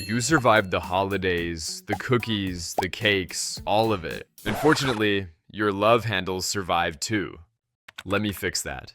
You survived the holidays, the cookies, the cakes, all of it. Unfortunately, your love handles survived too. Let me fix that.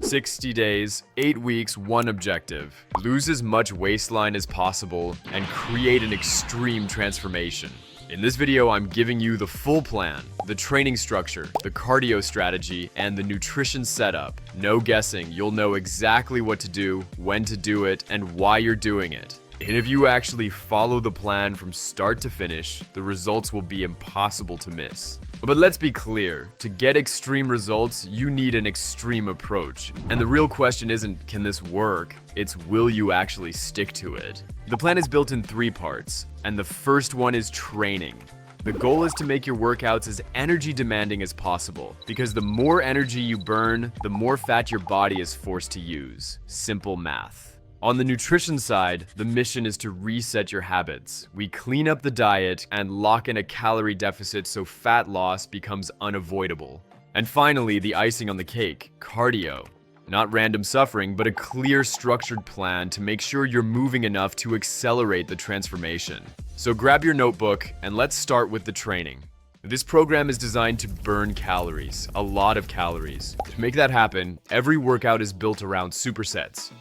60 days, 8 weeks, one objective. Lose as much waistline as possible and create an extreme transformation. In this video, I'm giving you the full plan, the training structure, the cardio strategy, and the nutrition setup. No guessing, you'll know exactly what to do, when to do it, and why you're doing it. And if you actually follow the plan from start to finish, the results will be impossible to miss. But let's be clear, to get extreme results, you need an extreme approach. And the real question isn't, can this work? It's, will you actually stick to it? The plan is built in 3 parts, and the first one is training. The goal is to make your workouts as energy demanding as possible, because the more energy you burn, the more fat your body is forced to use. Simple math. On the nutrition side, the mission is to reset your habits. We clean up the diet and lock in a calorie deficit so fat loss becomes unavoidable. And finally, the icing on the cake, cardio. Not random suffering, but a clear, structured plan to make sure you're moving enough to accelerate the transformation. So grab your notebook and let's start with the training. This program is designed to burn calories, a lot of calories. To make that happen, every workout is built around supersets.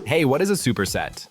Hey, what is a superset?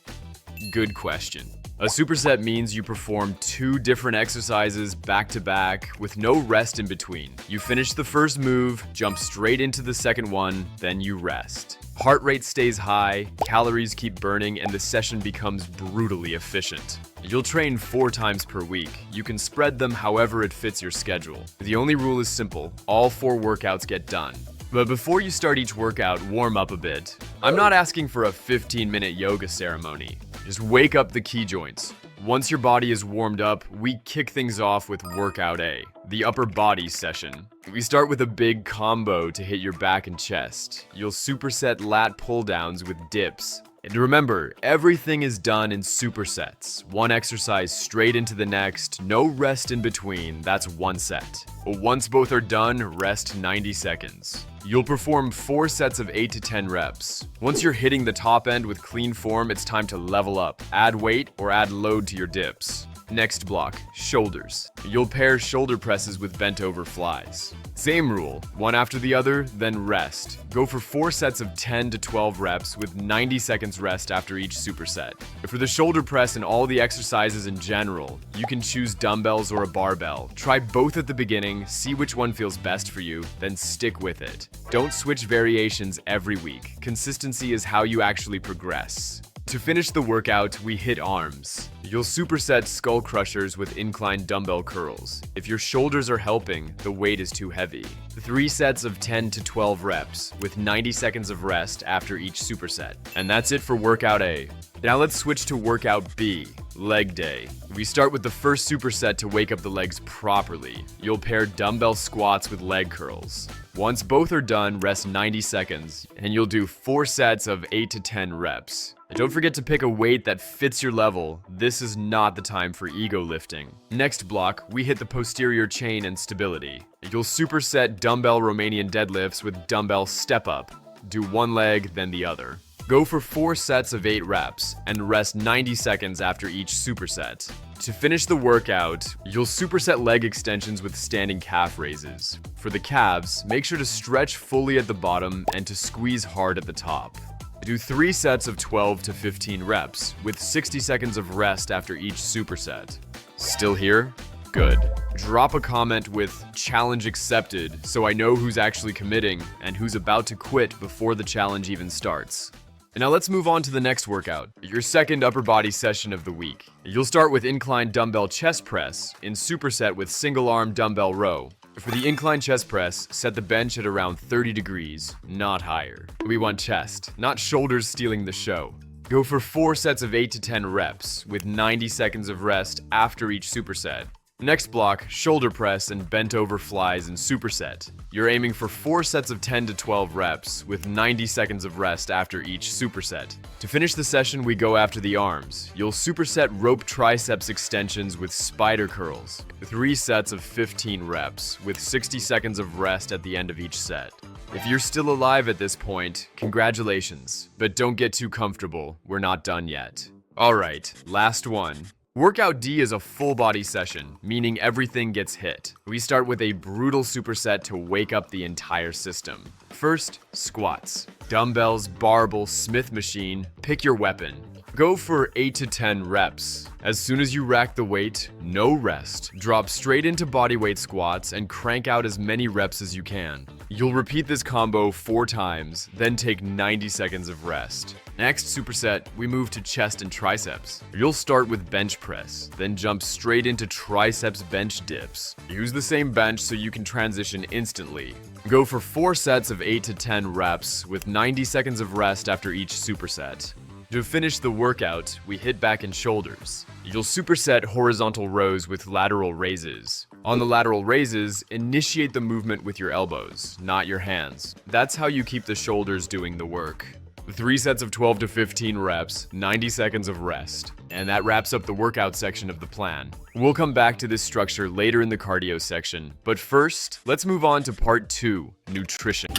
Good question. A superset means you perform 2 different exercises back to back with no rest in between. You finish the first move, jump straight into the second one, then you rest. Heart rate stays high, calories keep burning, and the session becomes brutally efficient. You'll train 4 times per week. You can spread them however it fits your schedule. The only rule is simple: all 4 workouts get done. But before you start each workout, warm up a bit. I'm not asking for a 15-minute yoga ceremony. Just wake up the key joints. Once your body is warmed up, we kick things off with Workout A, the upper body session. We start with a big combo to hit your back and chest. You'll superset lat pull downs with dips. And remember, everything is done in supersets. 1 exercise straight into the next, no rest in between, that's 1 set. Once both are done, rest 90 seconds. You'll perform 4 sets of 8 to 10 reps. Once you're hitting the top end with clean form, it's time to level up. Add weight or add load to your dips. Next block, shoulders. You'll pair shoulder presses with bent over flies. Same rule, 1 after the other, then rest. Go for 4 sets of 10 to 12 reps with 90 seconds rest after each superset. For the shoulder press and all the exercises in general, you can choose dumbbells or a barbell. Try both at the beginning, see which one feels best for you, then stick with it. Don't switch variations every week. Consistency is how you actually progress. To finish the workout, we hit arms. You'll superset skull crushers with incline dumbbell curls. If your shoulders are helping, the weight is too heavy. 3 sets of 10 to 12 reps with 90 seconds of rest after each superset. And that's it for Workout A. Now let's switch to Workout B, Leg Day. We start with the first superset to wake up the legs properly. You'll pair dumbbell squats with leg curls. Once both are done, rest 90 seconds, and you'll do 4 sets of 8 to 10 reps. And don't forget to pick a weight that fits your level. This is not the time for ego lifting. Next block, we hit the posterior chain and stability. You'll superset dumbbell Romanian deadlifts with dumbbell step up. Do 1 leg, then the other. Go for 4 sets of 8 reps and rest 90 seconds after each superset. To finish the workout, you'll superset leg extensions with standing calf raises. For the calves, make sure to stretch fully at the bottom and to squeeze hard at the top. Do 3 sets of 12 to 15 reps with 60 seconds of rest after each superset. Still here? Good. Drop a comment with "challenge accepted" so I know who's actually committing and who's about to quit before the challenge even starts. And now let's move on to the next workout, your second upper body session of the week. You'll start with incline dumbbell chest press in superset with single arm dumbbell row. For the incline chest press, set the bench at around 30 degrees, not higher. We want chest, not shoulders stealing the show. Go for 4 sets of 8 to 10 reps with 90 seconds of rest after each superset. Next block, shoulder press and bent over flies in superset. You're aiming for 4 sets of 10 to 12 reps with 90 seconds of rest after each superset. To finish the session, we go after the arms. You'll superset rope triceps extensions with spider curls. 3 sets of 15 reps with 60 seconds of rest at the end of each set. If you're still alive at this point, congratulations, but don't get too comfortable, we're not done yet. Alright, last one. Workout D is a full body session, meaning everything gets hit. We start with a brutal superset to wake up the entire system. First, squats. Dumbbells, barbell, Smith machine, pick your weapon. Go for 8 to 10 reps. As soon as you rack the weight, no rest. Drop straight into bodyweight squats and crank out as many reps as you can. You'll repeat this combo 4 times, then take 90 seconds of rest. Next superset, we move to chest and triceps. You'll start with bench press, then jump straight into triceps bench dips. Use the same bench so you can transition instantly. Go for 4 sets of 8 to 10 reps with 90 seconds of rest after each superset. To finish the workout, we hit back and shoulders. You'll superset horizontal rows with lateral raises. On the lateral raises, initiate the movement with your elbows, not your hands. That's how you keep the shoulders doing the work. 3 sets of 12 to 15 reps, 90 seconds of rest. And that wraps up the workout section of the plan. We'll come back to this structure later in the cardio section, but first, let's move on to part 2, nutrition.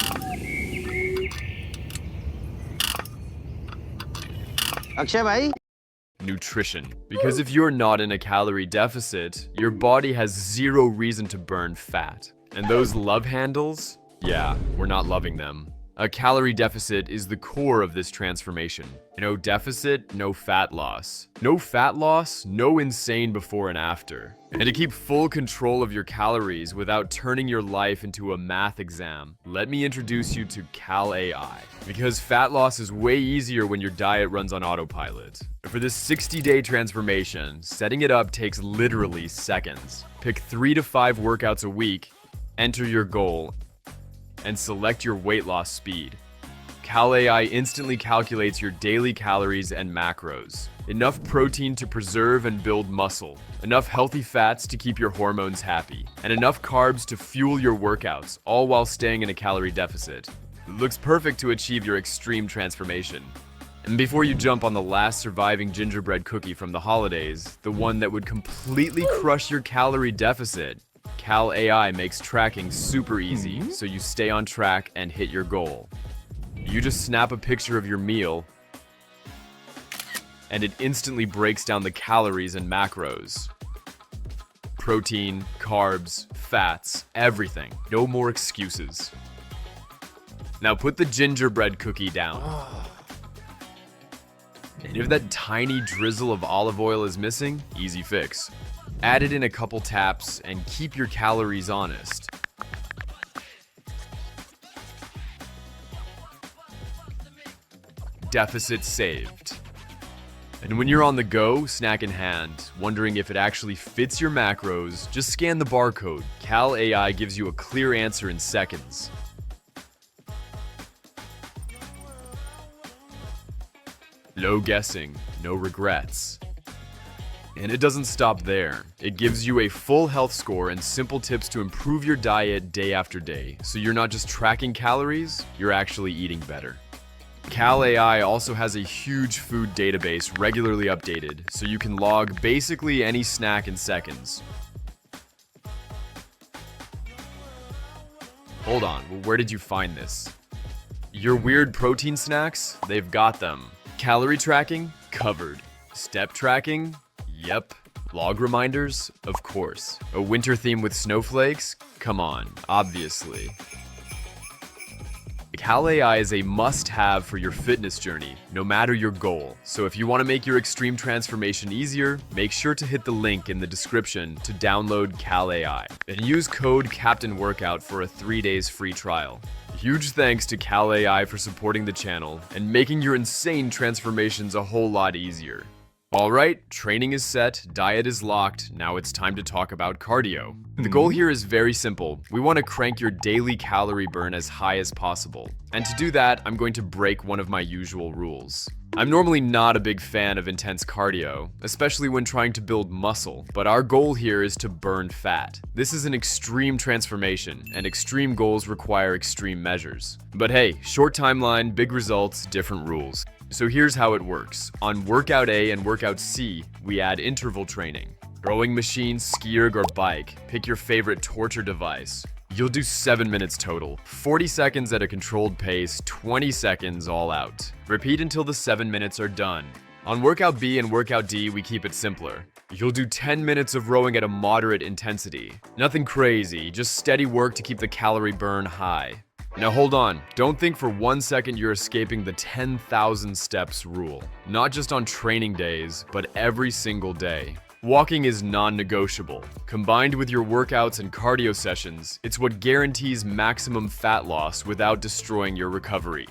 Akshay भाई Nutrition. Because if you're not in a calorie deficit, your body has zero reason to burn fat. And those love handles? Yeah, we're not loving them. A calorie deficit is the core of this transformation. No deficit, no fat loss. No fat loss, no insane before and after. And to keep full control of your calories without turning your life into a math exam, let me introduce you to Cal AI. Because fat loss is way easier when your diet runs on autopilot. For this 60-day transformation, setting it up takes literally seconds. Pick 3 to 5 workouts a week, enter your goal, and select your weight loss speed. Cal AI instantly calculates your daily calories and macros. Enough protein to preserve and build muscle, enough healthy fats to keep your hormones happy, and enough carbs to fuel your workouts, all while staying in a calorie deficit. It looks perfect to achieve your extreme transformation. And before you jump on the last surviving gingerbread cookie from the holidays, the one that would completely crush your calorie deficit, Cal AI makes tracking super easy, so you stay on track and hit your goal. You just snap a picture of your meal, and it instantly breaks down the calories and macros. Protein, carbs, fats, everything. No more excuses. Now put the gingerbread cookie down. And if that tiny drizzle of olive oil is missing, easy fix. Add it in a couple taps and keep your calories honest. Deficit saved. And when you're on the go, snack in hand, wondering if it actually fits your macros, just scan the barcode. Cal AI gives you a clear answer in seconds. No guessing, no regrets. And it doesn't stop there. It gives you a full health score and simple tips to improve your diet day after day, so you're not just tracking calories, you're actually eating better. Cal AI also has a huge food database regularly updated, so you can log basically any snack in seconds. Hold on, where did you find this? Your weird protein snacks? They've got them. Calorie tracking? Covered. Step tracking? Yep. Log reminders? Of course. A winter theme with snowflakes? Come on, obviously. Cal AI is a must-have for your fitness journey, no matter your goal. So if you want to make your extreme transformation easier, make sure to hit the link in the description to download Cal AI. And use code CAPTAINWORKOUT for a 3 days free trial. Huge thanks to Cal AI for supporting the channel and making your insane transformations a whole lot easier. Alright, training is set, diet is locked, now it's time to talk about cardio. The goal here is very simple. We want to crank your daily calorie burn as high as possible. And to do that, I'm going to break one of my usual rules. I'm normally not a big fan of intense cardio, especially when trying to build muscle, but our goal here is to burn fat. This is an extreme transformation, and extreme goals require extreme measures. But hey, short timeline, big results, different rules. So here's how it works. On workout A and workout C, we add interval training. Rowing machine, ski erg, or bike. Pick your favorite torture device. You'll do 7 minutes total. 40 seconds at a controlled pace, 20 seconds all out. Repeat until the 7 minutes are done. On Workout B and Workout D, we keep it simpler. You'll do 10 minutes of rowing at a moderate intensity. Nothing crazy, just steady work to keep the calorie burn high. Now hold on, don't think for 1 second you're escaping the 10,000 steps rule. Not just on training days, but every single day. Walking is non-negotiable. Combined with your workouts and cardio sessions, it's what guarantees maximum fat loss without destroying your recovery.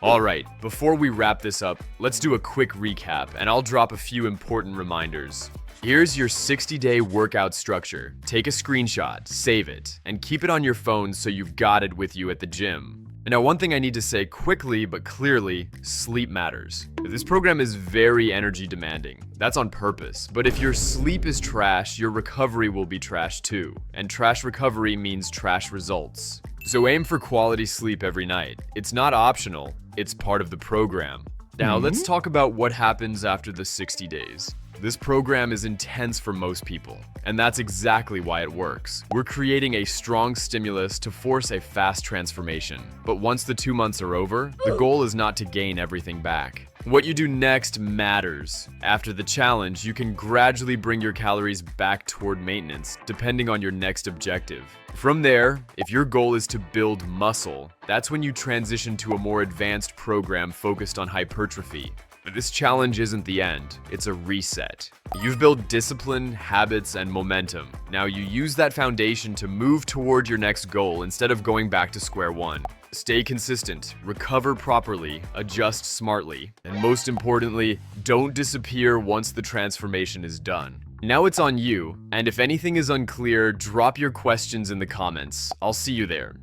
Alright, before we wrap this up, let's do a quick recap and I'll drop a few important reminders. Here's your 60-day workout structure. Take a screenshot, save it, and keep it on your phone so you've got it with you at the gym. Now, one thing I need to say quickly but clearly, sleep matters. This program is very energy demanding. That's on purpose. But if your sleep is trash, your recovery will be trash too. And trash recovery means trash results. So aim for quality sleep every night. It's not optional, it's part of the program. Now, let's talk about what happens after the 60 days. This program is intense for most people, and that's exactly why it works. We're creating a strong stimulus to force a fast transformation. But once the 2 months are over, the goal is not to gain everything back. What you do next matters. After the challenge, you can gradually bring your calories back toward maintenance, depending on your next objective. From there, if your goal is to build muscle, that's when you transition to a more advanced program focused on hypertrophy. But this challenge isn't the end, it's a reset. You've built discipline, habits, and momentum. Now you use that foundation to move toward your next goal instead of going back to square one. Stay consistent, recover properly, adjust smartly, and most importantly, don't disappear once the transformation is done. Now it's on you, and if anything is unclear, drop your questions in the comments. I'll see you there.